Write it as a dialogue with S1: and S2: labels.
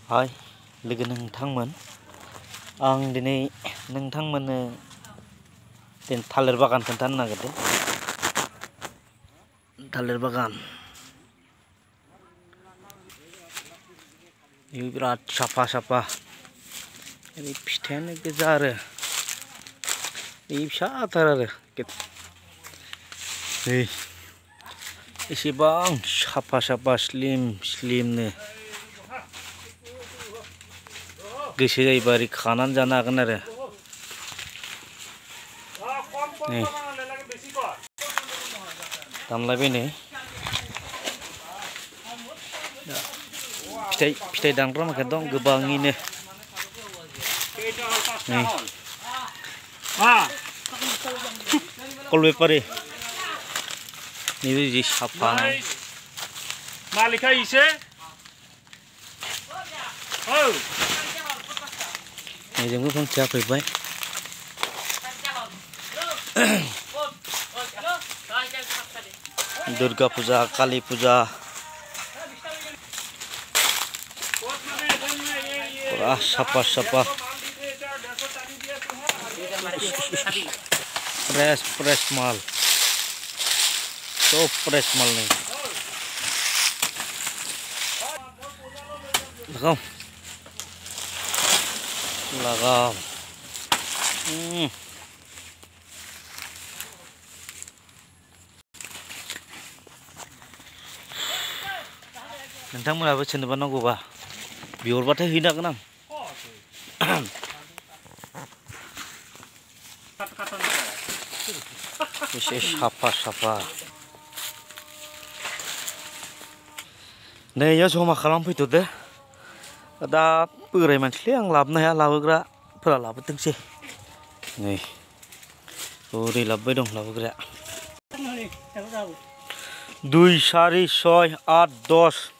S1: हाय लोगो नोंथांमोन आं दिनै नोंथांमोननो थालिर बागान खोन्थानो नागिरदों। थालिर बागान बेयो बिराद साफा साफा फिथाइयानो गोजा आरो बे फिसाथार आरो एसेबां साफा साफा स्लिम स्लिमनो गोसो जायोबा ओरै खानानै जानो हागोन आरो नै दानलायबाय नै फिथाइ दानग्रा माखासे दं गोबाङैनो नै कल बेपारि नैबे साफा
S2: मालिका इसे
S1: नैजोंबो फांसेया फैबाय दुर्गा पूजा काली पूजा पूरा साफा साफा फ्रेश माल सब फ्रेश माल नहीं लगाओ नोंथांमोनाबो सोरनोबा नांगौबा बिहरबाथाय हैनो हागोन आं एसे साफा साफा नै इयाव जमा खालामफैथ'दो दा बोराय मानसिलै आं लाबोनो हाया लाबोग्राफोरा लाबोथोंसै नै ओरै लाबोबाय दं लाबोग्राया 2 4 6 8 10